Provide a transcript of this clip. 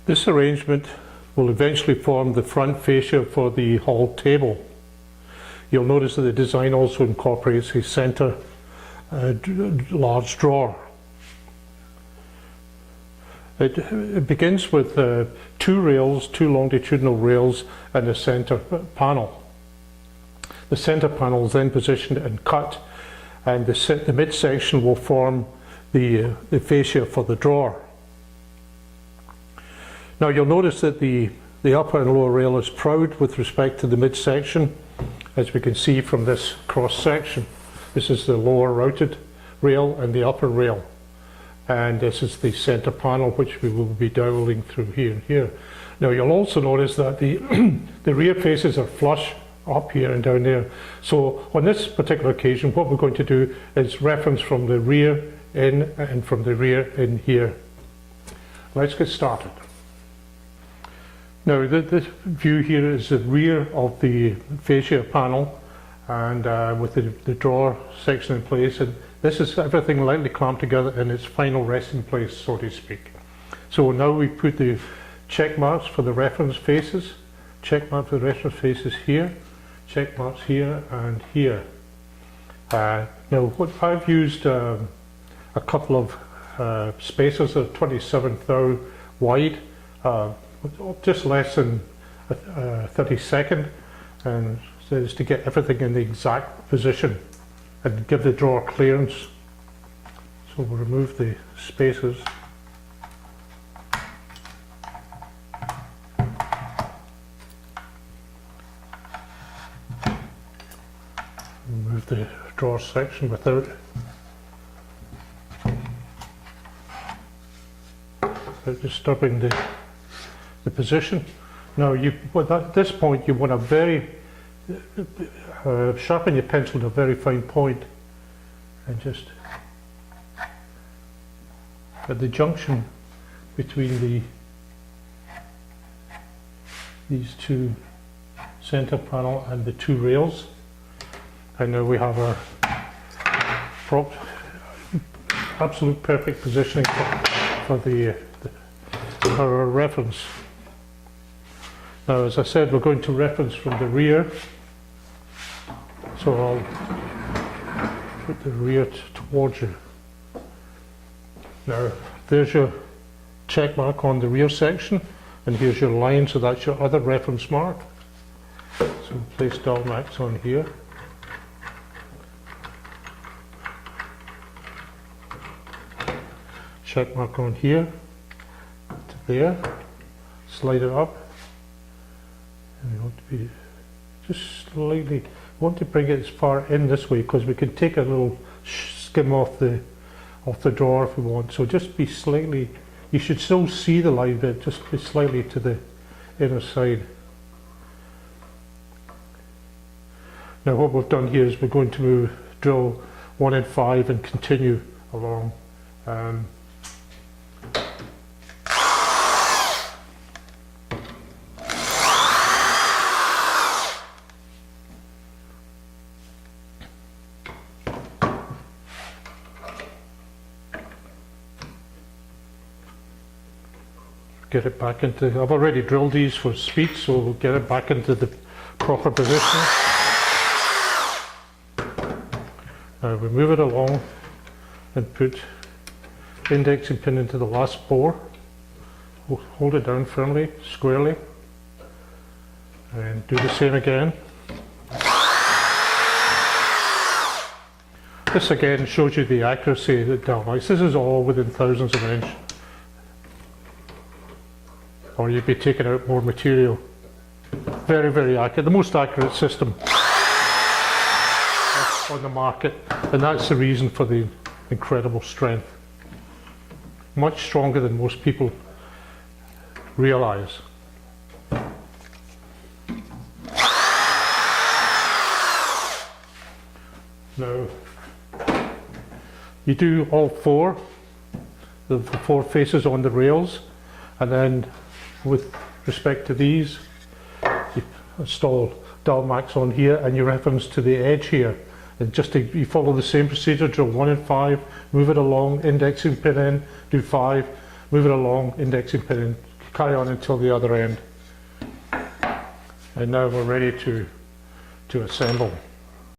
This arrangement will eventually form the front fascia for the hall table. You'll notice that the design also incorporates a center large drawer. It begins with two rails, two longitudinal rails, and a center panel. The center panel is then positioned and cut, and the midsection will form the fascia for the drawer. Now you'll notice that the upper and lower rail is proud with respect to the midsection, as we can see from this cross section. This is the lower routed rail and the upper rail, and this is the center panel, which we will be doweling through here and here. Now you'll also notice that the the rear faces are flush up here and down there. So on this particular occasion, what we're going to do is reference from the rear in and from the rear in here. Let's get started. Now this view here is the rear of the fascia panel, and with the drawer section in place, and this is everything lightly clamped together in its final resting place, so to speak. So now we put the check marks for the reference faces, check mark for the reference faces here, check marks here and here. Now what I've used a couple of spacers that are 27 thou wide, just less than 32nd, and so as to get everything in the exact position and give the drawer clearance. So we'll remove the spacers. Remove the drawer section without disturbing the position. Now at this point you want a very sharpen your pencil to a very fine point, and just at the junction between these two center panel and the two rails. And now we have our absolute perfect positioning for our reference. Now, as I said, we're going to reference from the rear, so I'll put the rear towards you. Now, there's your check mark on the rear section, and here's your line, so that's your other reference mark. So place dowel marks on here. Check mark on here to there. Slide it up. And we want to be just slightly, we want to bring it as far in this way, because we can take a little skim off the drawer if we want. So just be slightly, you should still see the line bit, just be slightly to the inner side. Now what we've done here is we're going to drill 1 and 5 and continue along. Get it back into, I've already drilled these for speed, so we'll get it back into the proper position. Now we move it along and put indexing pin into the last bore. We'll hold it down firmly, squarely, and do the same again. This again shows you the accuracy of the dowel marks. This is all within thousandths of an inch, or you'd be taking out more material. Very, very accurate. The most accurate system on the market, and that's the reason for the incredible strength. Much stronger than most people realize. Now, you do all four, the four faces on the rails, and then with respect to these, you install dowel marks on here and you reference to the edge here. And just you follow the same procedure, drill 1 and 5, move it along, indexing pin in, do 5, move it along, indexing pin in, carry on until the other end. And now we're ready to assemble.